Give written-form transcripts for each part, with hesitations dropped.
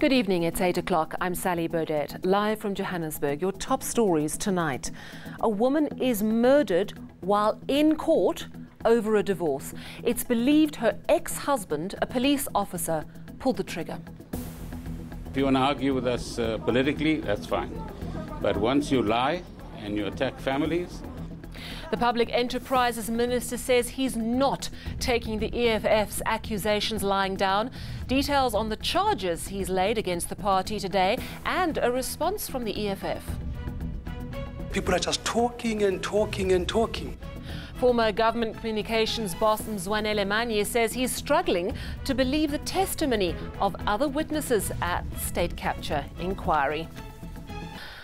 Good evening, it's 8 o'clock. I'm Sally Burdett, live from Johannesburg. Your top stories tonight. A woman is murdered while in court over a divorce. It's believed her ex-husband, a police officer, pulled the trigger. If you want to argue with us politically, that's fine. But once you lie and you attack families... The Public Enterprises Minister says he's not taking the EFF's accusations lying down. Details on the charges he's laid against the party today and a response from the EFF. People are just talking and talking and talking. Former government communications boss Mzwanele Manye says he's struggling to believe the testimony of other witnesses at the state capture inquiry.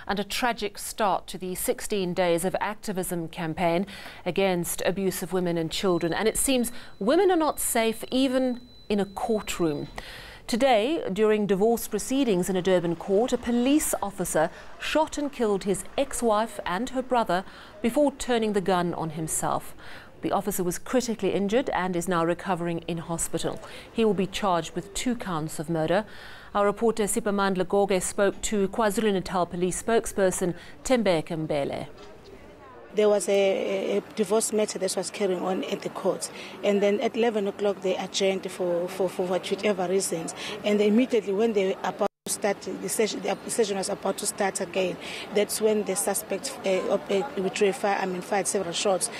And a tragic start to the 16 days of activism campaign against abuse of women and children. And it seems women are not safe even in a courtroom. Today, during divorce proceedings in a Durban court, a police officer shot and killed his ex-wife and her brother before turning the gun on himself. The officer was critically injured and is now recovering in hospital. He will be charged with 2 counts of murder. Our reporter Sipamandla Goge spoke to KwaZulu-Natal police spokesperson Tembeke Mbele. There was a divorce matter that was carrying on at the court, and then at 11 o'clock they adjourned for whichever reasons, and immediately when they were about to start the session was about to start again. That's when the suspect fired several shots,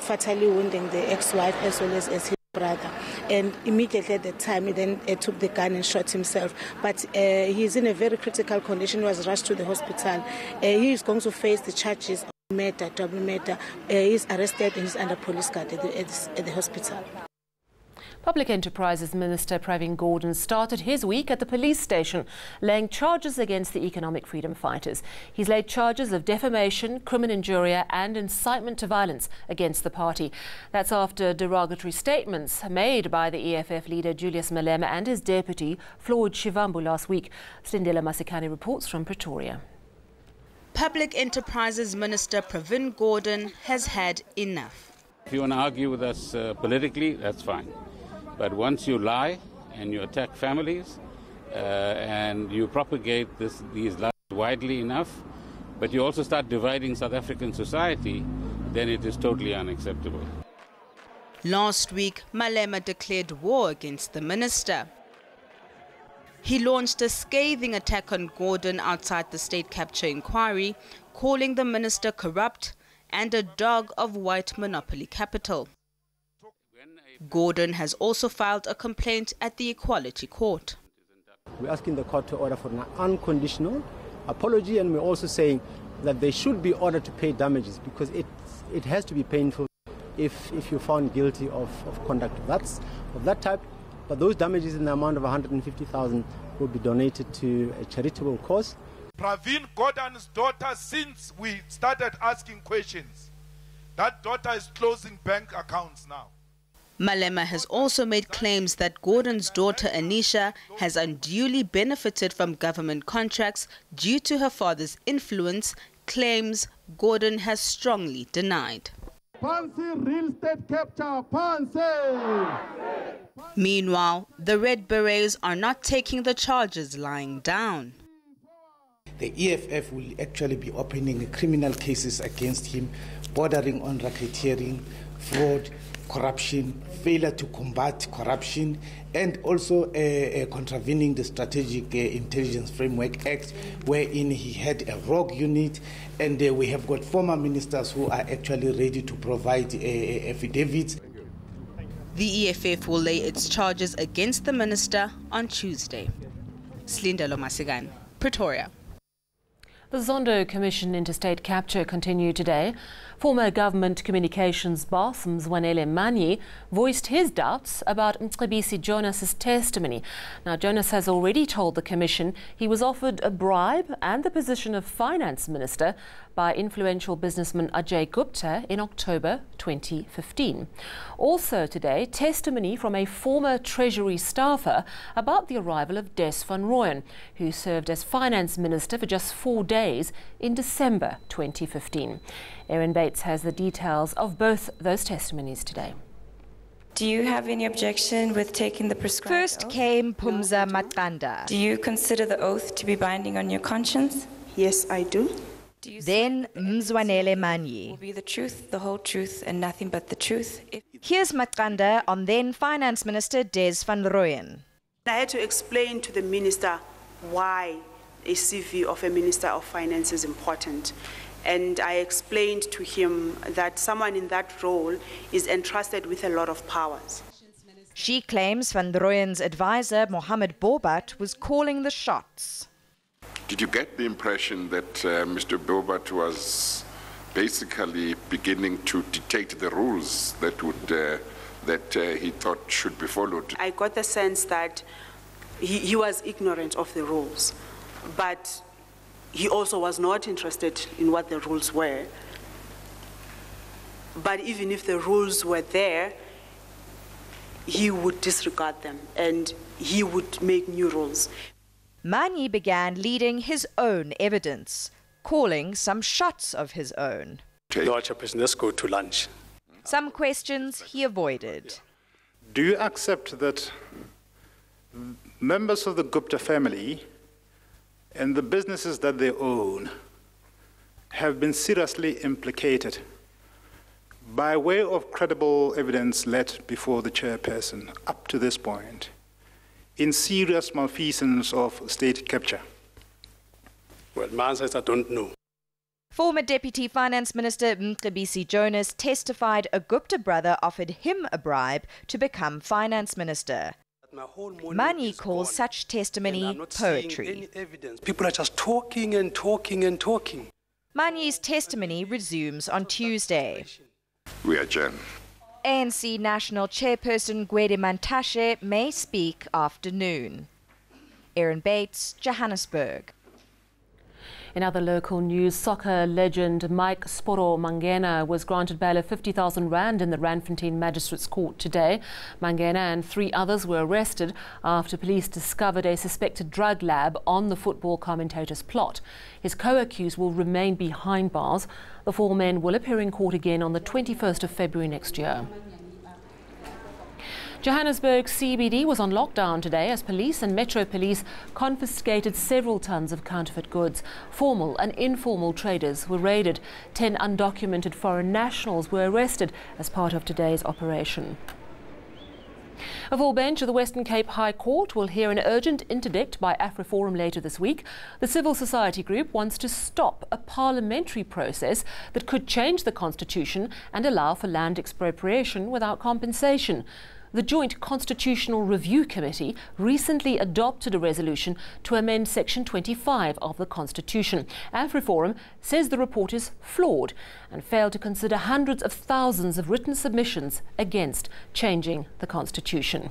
fatally wounding the ex-wife as well as his brother. And immediately at that time, he then took the gun and shot himself. But he's in a very critical condition. He was rushed to the hospital. He is going to face the charges of murder, double murder. He's arrested and he's under police guard at the hospital. Public Enterprises Minister Pravin Gordhan started his week at the police station, laying charges against the economic freedom fighters. He's laid charges of defamation, crimen injuria and incitement to violence against the party. That's after derogatory statements made by the EFF leader Julius Malema and his deputy Floyd Shivambu last week. Slindela Masikani reports from Pretoria. Public Enterprises Minister Pravin Gordhan has had enough. If you want to argue with us politically, that's fine. But once you lie and you attack families and you propagate these lies widely enough, but you also start dividing South African society, then it is totally unacceptable. Last week, Malema declared war against the minister. He launched a scathing attack on Gordhan outside the state capture inquiry, calling the minister corrupt and a dog of white monopoly capital. Gordhan has also filed a complaint at the Equality Court. We're asking the court to order for an unconditional apology, and we're also saying that they should be ordered to pay damages because it has to be painful if you're found guilty of conduct of that type. But those damages in the amount of 150,000 will be donated to a charitable cause. Pravin Gordhan's daughter, since we started asking questions, that daughter is closing bank accounts now. Malema has also made claims that Gordhan's daughter Anisha has unduly benefited from government contracts due to her father's influence, claims Gordhan has strongly denied. Real estate capture, Meanwhile, the Red Berets are not taking the charges lying down. The EFF will actually be opening criminal cases against him, bordering on racketeering, fraud, corruption, failure to combat corruption, and also contravening the Strategic Intelligence Framework Act, wherein he had a rogue unit, and we have got former ministers who are actually ready to provide affidavits. The EFF will lay its charges against the minister on Tuesday. Slindela Masikani, Pretoria. The Zondo Commission into state capture continued today. Former government communications boss Mzwanele Manye voiced his doubts about Mcebisi Jonas's testimony. Now, Jonas has already told the Commission he was offered a bribe and the position of finance minister by influential businessman Ajay Gupta in October 2015. Also today, testimony from a former Treasury staffer about the arrival of Des van Rooyen, who served as finance minister for just 4 days in December 2015. Aaron Bates has the details of both those testimonies today. Do you have any objection with taking the prescribed First oath? came Phumza Maqanda. Do you consider the oath to be binding on your conscience? Yes, I do. Do you Then Mzwanele will Manyi. be the truth, the whole truth, and nothing but the truth? Here's Maqanda on then Finance Minister Des van Rooyen. I had to explain to the minister why a CV of a Minister of Finance is important. And I explained to him that someone in that role is entrusted with a lot of powers. She claims Van Rooyen's advisor, Mohammed Bobat, was calling the shots. Did you get the impression that Mr. Bobat was basically beginning to dictate the rules that he thought should be followed? I got the sense that he was ignorant of the rules, but he also was not interested in what the rules were. But even if the rules were there, he would disregard them and he would make new rules. Manyi began leading his own evidence, calling some shots of his own. Lord Chairperson, let's go to lunch. Some questions he avoided. Do you accept that members of the Gupta family and the businesses that they own have been seriously implicated by way of credible evidence led before the chairperson up to this point in serious malfeasance of state capture? Well, my answer is I don't know. Former Deputy Finance Minister Mcebisi Jonas testified a Gupta brother offered him a bribe to become Finance Minister. Manyi calls such testimony poetry. People are just talking and talking and talking. Manyi's testimony resumes on Tuesday. We adjourn. ANC National Chairperson Gwede Mantashe may speak afternoon. Erin Bates, Johannesburg. In other local news, soccer legend Mike Sporo Mangena was granted bail of 50,000 rand in the Randfontein Magistrates Court today. Mangena and 3 others were arrested after police discovered a suspected drug lab on the football commentator's plot. His co-accused will remain behind bars. The 4 men will appear in court again on the 21st of February next year. Johannesburg CBD was on lockdown today as police and Metro Police confiscated several tons of counterfeit goods. Formal and informal traders were raided. 10 undocumented foreign nationals were arrested as part of today's operation. A full bench of the Western Cape High Court will hear an urgent interdict by AfriForum later this week. The civil society group wants to stop a parliamentary process that could change the constitution and allow for land expropriation without compensation. The Joint Constitutional Review Committee recently adopted a resolution to amend Section 25 of the Constitution. AfriForum says the report is flawed and failed to consider hundreds of thousands of written submissions against changing the Constitution.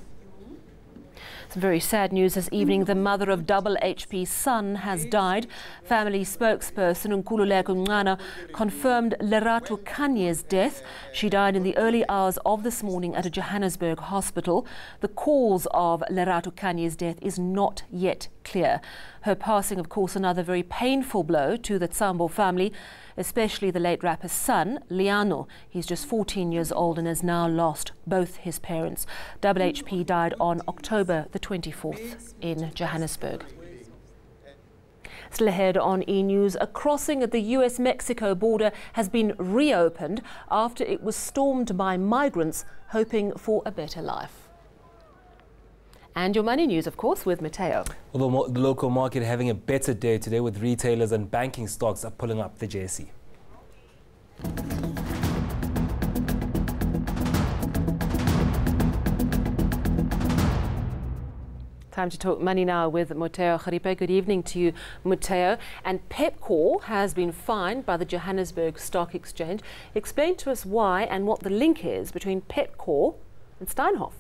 Some very sad news this evening. The mother of double HP's son has died. Family spokesperson Nkululeko Mncana confirmed Lerato Kanye's death. She died in the early hours of this morning at a Johannesburg hospital. The cause of Lerato Kanye's death is not yet clear. Her passing, of course, another very painful blow to the Tsambo family, especially the late rapper's son, Liano. He's just 14 years old and has now lost both his parents. Double HP died on October the 24th in Johannesburg. Still ahead on eNews, a crossing at the US-Mexico border has been reopened after it was stormed by migrants hoping for a better life. And your money news, of course, with Mateo. Although the local market having a better day today with retailers and banking stocks are pulling up the JSE. Time to talk money now with Mateo Kharipe. Good evening to you, Mateo. And Pepkor has been fined by the Johannesburg Stock Exchange. Explain to us why and what the link is between Pepkor and Steinhoff.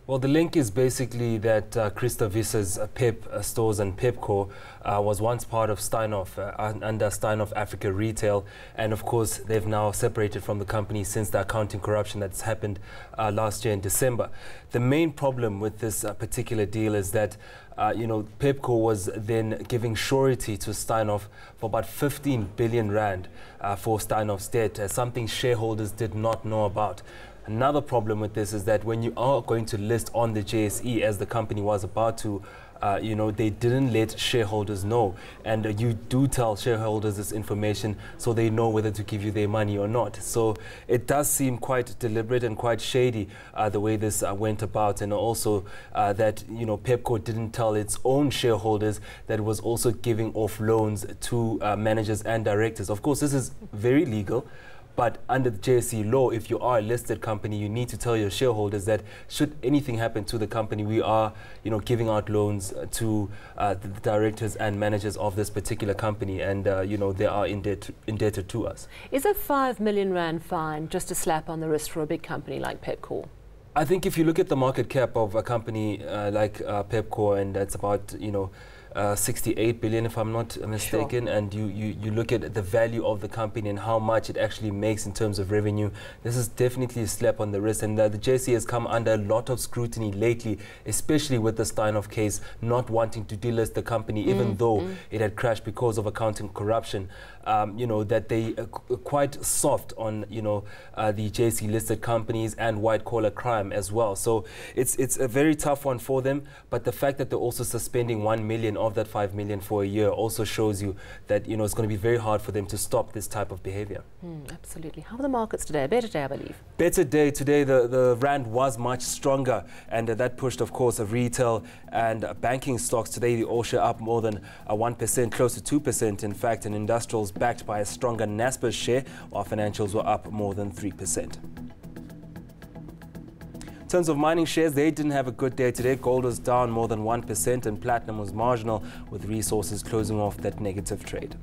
Well, the link is basically that Christa Visser's Pep stores and Pepkor was once part of Steinhoff, under Steinhoff Africa Retail. And of course, they've now separated from the company since the accounting corruption that's happened last year in December. The main problem with this particular deal is that Pepkor was then giving surety to Steinhoff for about 15 billion rand for Steinhoff's debt, something shareholders did not know about. Another problem with this is that when you are going to list on the JSE, as the company was about to, they didn't let shareholders know. And you do tell shareholders this information so they know whether to give you their money or not. So it does seem quite deliberate and quite shady the way this went about. And also that, Pepco didn't tell its own shareholders that it was also giving off loans to managers and directors. Of course, this is very legal. But under the JSE law, if you are a listed company, you need to tell your shareholders that should anything happen to the company, we are, giving out loans to the directors and managers of this particular company, and they are indebted to us. Is a $5 million fine just a slap on the wrist for a big company like Pepco? I think if you look at the market cap of a company like Pepco, and that's about 68 billion, if I'm not mistaken, sure. And you look at the value of the company and how much it actually makes in terms of revenue, this is definitely a slap on the wrist. And the JSE has come under a lot of scrutiny lately, especially with the Steinhoff case, not wanting to delist the company, even though it had crashed because of accounting corruption. That they are quite soft on, the JSE listed companies and white collar crime as well. So it's a very tough one for them. But the fact that they're also suspending 1 million of that 5 million for a year also shows you that, it's going to be very hard for them to stop this type of behavior. Absolutely. How are the markets today? A better day, I believe. Better day today. The rand was much stronger, and that pushed, of course, retail and banking stocks today. The all share up more than 1%, close to 2%. In fact, and industrials backed by a stronger Naspers share, while financials were up more than 3%. In terms of mining shares, they didn't have a good day today. Gold was down more than 1% and platinum was marginal, with resources closing off that negative trade.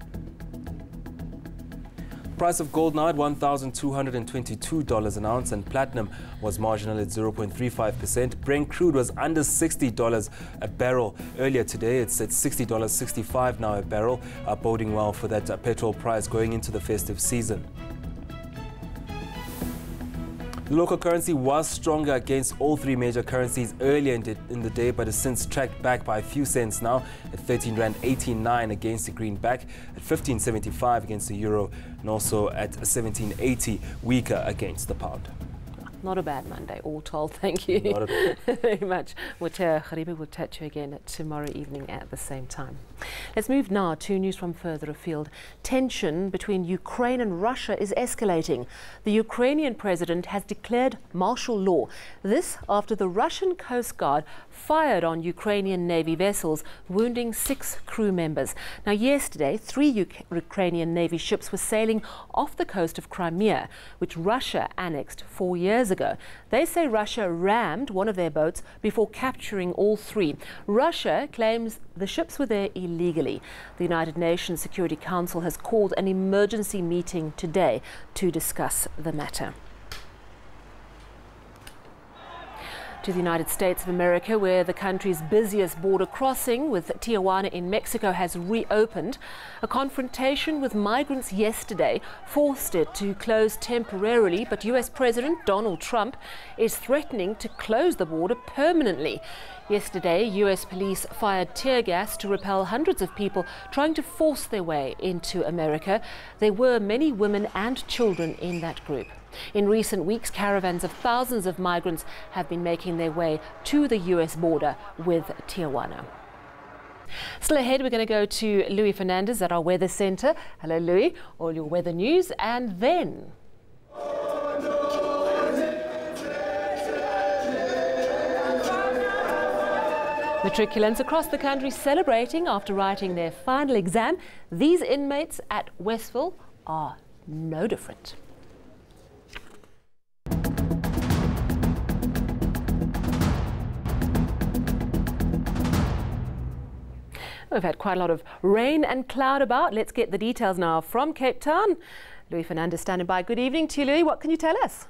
Price of gold now at $1,222 an ounce, and platinum was marginal at 0.35%. Brent crude was under $60 a barrel earlier today. It's at $60.65 now a barrel, boding well for that petrol price going into the festive season. The local currency was stronger against all three major currencies earlier in the day, but has since tracked back by a few cents now at 13.89 against the greenback, at 15.75 against the euro, and also at 17.80 weaker against the pound. Not a bad Monday, all told. Thank you very much. We'll chat to you again tomorrow evening at the same time. Let's move now to news from further afield. Tension between Ukraine and Russia is escalating. The Ukrainian president has declared martial law. This after the Russian Coast Guard fired on Ukrainian Navy vessels, wounding 6 crew members. Now, yesterday, 3 Ukrainian Navy ships were sailing off the coast of Crimea, which Russia annexed 4 years ago. They say Russia rammed one of their boats before capturing all 3. Russia claims the ships were there illegally. The United Nations Security Council has called an emergency meeting today to discuss the matter. To the United States of America, where the country's busiest border crossing with Tijuana in Mexico has reopened. A confrontation with migrants yesterday forced it to close temporarily, but US President Donald Trump is threatening to close the border permanently. Yesterday, US police fired tear gas to repel hundreds of people trying to force their way into America. There were many women and children in that group. In recent weeks, caravans of thousands of migrants have been making their way to the US border with Tijuana. Still ahead, we're going to go to Louis Fernandez at our weather centre. Hello, Louis. All your weather news, and then matriculants across the country celebrating after writing their final exam. These inmates at Westville are no different. We've had quite a lot of rain and cloud about. Let's get the details now from Cape Town. Louis Fernandez standing by. Good evening to you, Louis. What can you tell us?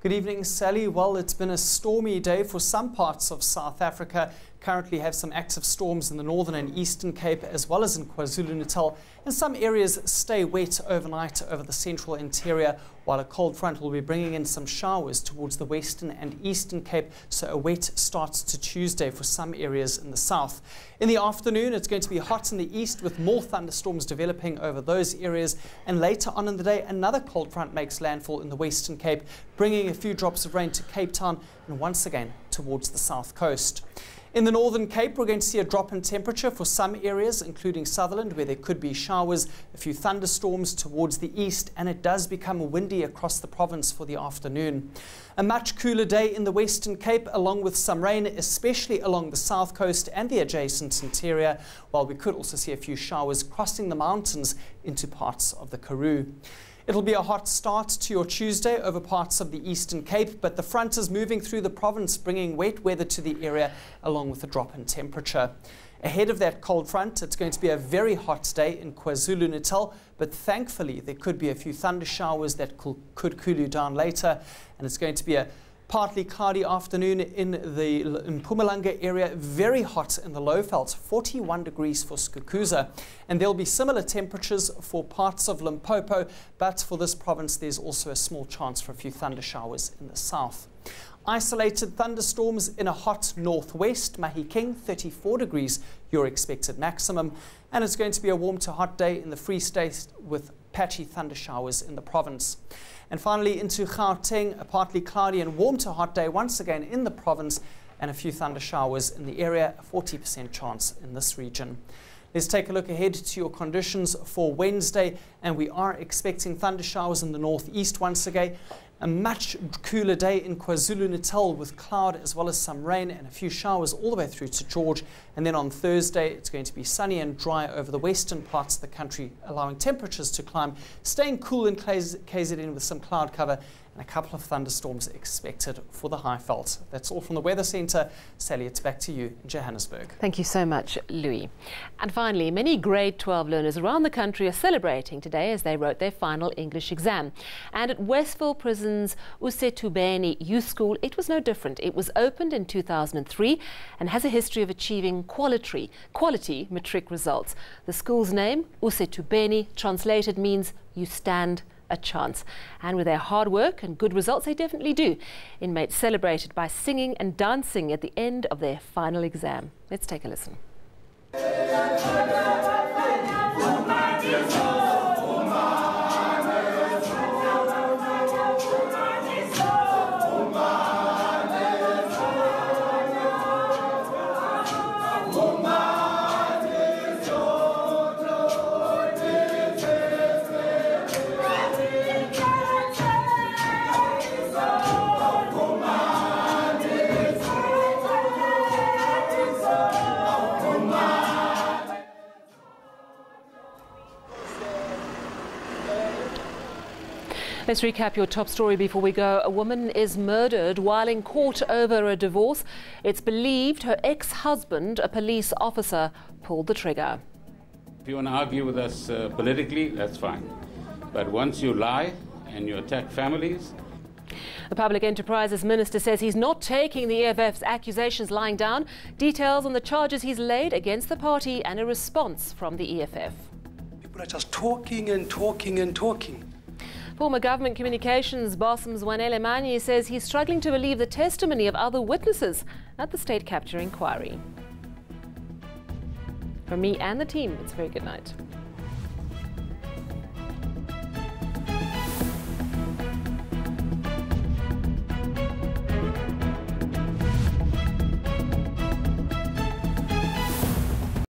Good evening, Sally. Well, it's been a stormy day for some parts of South Africa. currently have some active storms in the northern and eastern Cape as well as in KwaZulu-Natal, and some areas stay wet overnight over the central interior, while a cold front will be bringing in some showers towards the western and eastern Cape, so a wet start to Tuesday for some areas in the south. In the afternoon, it's going to be hot in the east with more thunderstorms developing over those areas, and later on in the day another cold front makes landfall in the western Cape, bringing a few drops of rain to Cape Town and once again towards the south coast. In the northern Cape, we're going to see a drop in temperature for some areas, including Sutherland, where there could be showers, a few thunderstorms towards the east, and it does become windy across the province for the afternoon. A much cooler day in the western Cape, along with some rain, especially along the south coast and the adjacent interior, while we could also see a few showers crossing the mountains into parts of the Karoo. It'll be a hot start to your Tuesday over parts of the Eastern Cape, but the front is moving through the province, bringing wet weather to the area along with a drop in temperature. Ahead of that cold front, it's going to be a very hot day in KwaZulu-Natal, but thankfully there could be a few thunder showers that could cool you down later, and it's going to be a partly cloudy afternoon in Mpumalanga area, very hot in the Lowveld, 41 degrees for Skukuza. And there'll be similar temperatures for parts of Limpopo, but for this province there's also a small chance for a few thunder showers in the south. Isolated thunderstorms in a hot northwest, Mahikeng, 34 degrees, your expected maximum. And it's going to be a warm to hot day in the Free State with patchy thunder showers in the province. And finally into Gauteng, a partly cloudy and warm to hot day once again in the province, and a few thunder showers in the area, a 40% chance in this region. Let's take a look ahead to your conditions for Wednesday, and we are expecting thunder showers in the northeast once again. A much cooler day in KwaZulu-Natal with cloud as well as some rain and a few showers all the way through to George. And then on Thursday, it's going to be sunny and dry over the western parts of the country, allowing temperatures to climb, staying cool in KZN with some cloud cover and a couple of thunderstorms expected for the Highveld. That's all from the Weather Centre. Sally, it's back to you in Johannesburg. Thank you so much, Louis. And finally, many grade 12 learners around the country are celebrating today as they wrote their final English exam. And at Westville Prison's Usetubeni Youth School, it was no different. It was opened in 2003 and has a history of achieving quality matric results. The school's name, Usetubeni, translated means you stand a chance. And with their hard work and good results, they definitely do. Inmates celebrated by singing and dancing at the end of their final exam. Let's take a listen. Let's recap your top story before we go. A woman is murdered while in court over a divorce. It's believed her ex-husband, a police officer, pulled the trigger. If you want to argue with us politically, that's fine. But once you lie and you attack families... The Public Enterprises Minister says he's not taking the EFF's accusations lying down. Details on the charges he's laid against the party and a response from the EFF. People are just talking and talking and talking. Former government communications boss Mzwanele Manyi says he's struggling to believe the testimony of other witnesses at the state capture inquiry. From me and the team, it's a very good night.